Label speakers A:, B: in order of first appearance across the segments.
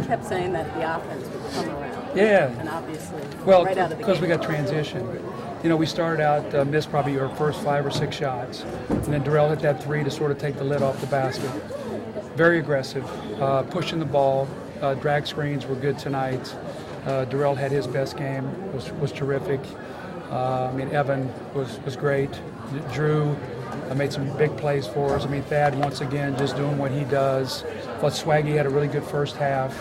A: Kept saying that the offense would come around.
B: Yeah.
A: And obviously,
B: Well,
A: right out of the
B: because
A: gate.
B: we got transition. You know, we started out, missed probably our first 5 or 6 shots. And then Darrell hit that 3 to sort of take the lid off the basket. Very aggressive, pushing the ball. Drag screens were good tonight. Darrell had his best game, was terrific. I mean, Evan was great. Drew made some big plays for us. I mean, Thad, once again, just doing what he does. Thought Swaggy had a really good first half.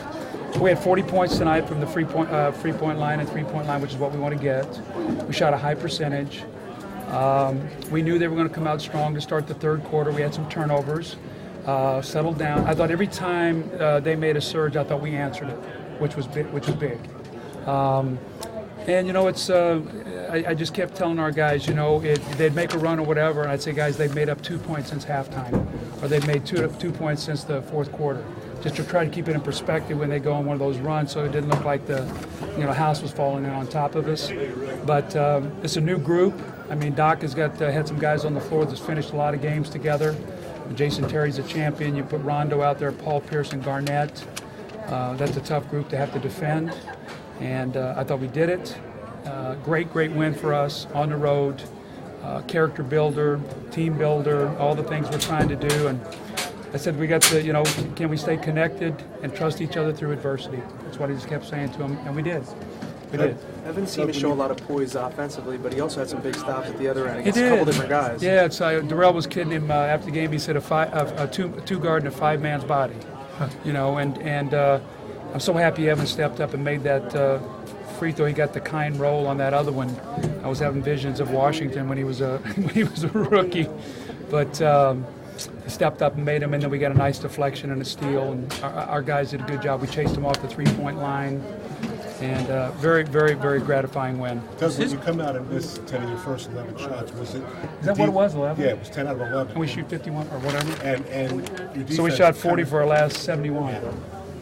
B: So we had 40 points tonight from the free-point line and three-point line, which is what we want to get. We shot a high percentage. We knew they were going to come out strong to start the third quarter. We had some turnovers, settled down. I thought every time they made a surge, I thought we answered it, which was big. And, you know, it's I just kept telling our guys, you know, they'd make a run or whatever, and I'd say, guys, they've made up 2 points since halftime, or they've made two points since the fourth quarter, just to try to keep it in perspective when they go on one of those runs, so it didn't look like the, you know, house was falling in on top of us. But it's a new group. I mean, Doc has had some guys on the floor that's finished a lot of games together. Jason Terry's a champion. You put Rondo out there, Paul Pierce and Garnett. That's a tough group to have to defend. And I thought we did it. Great win for us on the road. Character builder, team builder, all the things we're trying to do. And I said we got to, you know, can we stay connected and trust each other through adversity? That's what I just kept saying to him, and we did. We did.
C: Evan seemed to show a lot of poise offensively, but he also had some big stops at the other end
B: He
C: against
B: did.
C: a couple different guys.
B: Yeah, it's, Darrell was kidding him after the game. He said a two guard and a 5-man's body. You know, and I'm so happy Evan stepped up and made that free throw. He got the kind roll on that other one. I was having visions of Washington when he was a rookie, but he stepped up and made him, and then we got a nice deflection and a steal, and our guys did a good job. We chased him off the three-point line, and very very gratifying win.
D: Does when you come out and miss 10 of your first 11 shots, was it?
B: Is that what it was, 11?
D: Yeah, it was 10 out of 11.
B: And we shoot 51 or whatever.
D: And your defense
B: So we shot 40 for our last 71.
D: Yeah.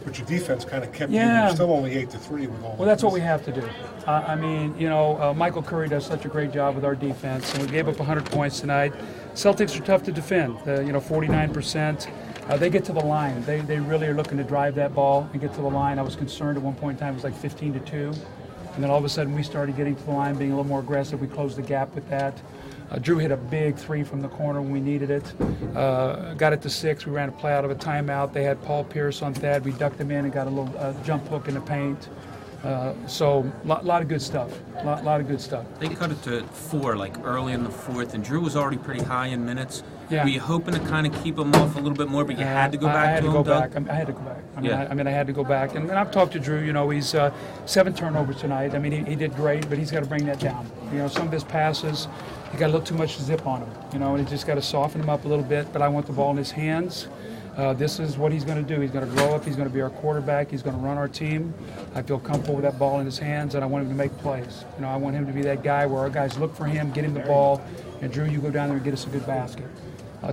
D: But your defense kind of kept you.
B: Yeah.
D: You're still only 8-3 with all.
B: Well, that's what we have to do. I mean, you know, Michael Curry does such a great job with our defense, and we gave up 100 points tonight. Celtics are tough to defend. You know, 49%. They get to the line. They really are looking to drive that ball and get to the line. I was concerned at one point in time it was like 15-2, and then all of a sudden we started getting to the line, being a little more aggressive. We closed the gap with that. Drew hit a big 3 from the corner when we needed it. Got it to 6. We ran a play out of a timeout. They had Paul Pierce on Thad. We ducked him in and got a little jump hook in the paint. So a lot of good stuff. Lot of good stuff.
E: They cut it to 4 like early in the fourth, and Drew was already pretty high in minutes.
B: Yeah.
E: Were you hoping to kind of keep him off a little bit more, but you had to go back
B: I had
E: to
B: to
E: him,
B: go
E: Doug?
B: back. I had to go back.
E: Yeah.
B: I had to go back. And I've talked to Drew. You know, he's 7 turnovers tonight. I mean, he did great, but he's got to bring that down. You know, some of his passes, he got a little too much zip on him. You know, and he just got to soften him up a little bit. But I want the ball in his hands. This is what he's going to do. He's going to grow up. He's going to be our quarterback. He's going to run our team. I feel comfortable with that ball in his hands, and I want him to make plays. You know, I want him to be that guy where our guys look for him, get him the ball, and Drew, you go down there and get us a good basket.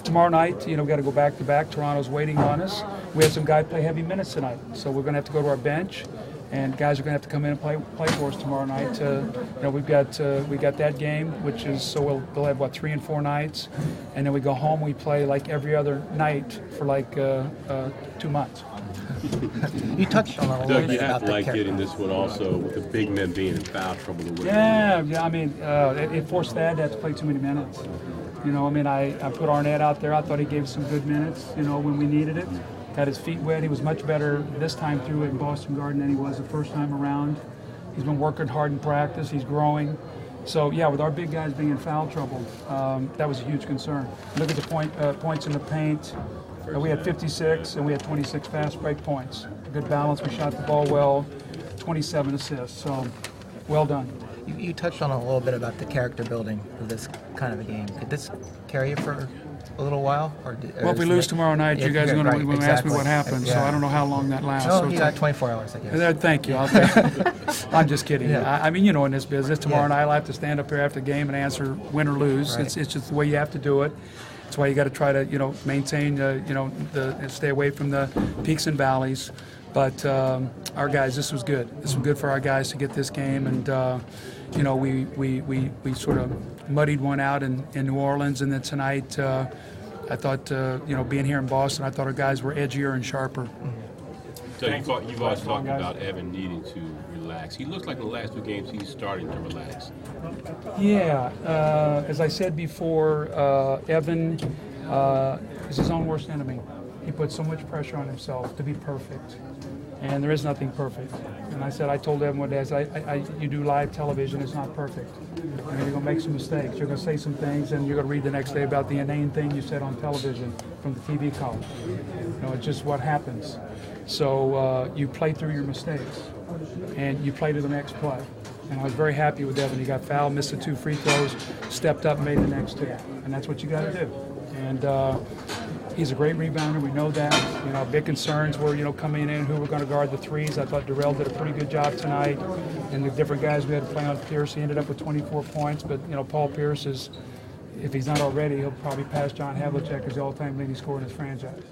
B: Tomorrow night, you know, we've got to go back-to-back. Toronto's waiting on us. We have some guys play heavy minutes tonight, so we're going to have to go to our bench, and guys are going to have to come in and play for us tomorrow night. You know, we got that game, which is so they'll have 3 and 4 nights, and then we go home. We play like every other night for like 2 months.
F: You touched on a little
G: Doug,
F: bit
G: you have
F: about
G: to like
F: the
G: getting this one also with the big men being in foul trouble.
B: Yeah. I mean, it forced Thad to have to play too many minutes. You know, I mean, I put Arnett out there. I thought he gave some good minutes, you know, when we needed it. Got his feet wet. He was much better this time through in Boston Garden than he was the first time around. He's been working hard in practice. He's growing. So, yeah, with our big guys being in foul trouble, that was a huge concern. Look at the points in the paint. We had 56, and we had 26 fast break points. Good balance. We shot the ball well, 27 assists. So, well done.
F: You touched on a little bit about the character building of this kind of a game. Could this carry you for a little while?
B: Well, if we lose tomorrow night, you guys are going to ask me what happened, so I don't know how long that lasts.
F: No,
B: so
F: you got 24 hours, I guess.
B: Thank you. I'm just kidding.
F: Yeah.
B: I mean, you know, in this business, tomorrow night I'll have to stand up here after the game and answer win or lose.
F: Right.
B: It's just the way you have to do it. That's why you got to try to, you know, maintain, you know, stay away from the peaks and valleys. But our guys, this was good. This was good for our guys to get this game, and you know, we sort of muddied one out in New Orleans, and then tonight I thought, being here in Boston, I thought our guys were edgier and sharper.
G: So you've always talked about Evan needing to relax. He looks like in the last 2 games he's starting to relax.
B: Yeah, as I said before, Evan is his own worst enemy. He puts so much pressure on himself to be perfect, and there is nothing perfect. And I told Evan one day, you do live television, it's not perfect. You're going to make some mistakes. You're going to say some things, and you're going to read the next day about the inane thing you said on television from the TV call. It's just what happens. So you play through your mistakes, and you play to the next play. And I was very happy with Evan. He got fouled, missed the 2 free throws, stepped up, made the next 2. And that's what you got to do. And he's a great rebounder. We know that. Big concerns were, coming in, who were going to guard the threes. I thought Darrell did a pretty good job tonight. And the different guys we had to play on Pierce, he ended up with 24 points. But, Paul Pierce is, if he's not already, he'll probably pass John Havlicek as the all-time leading scorer in his franchise.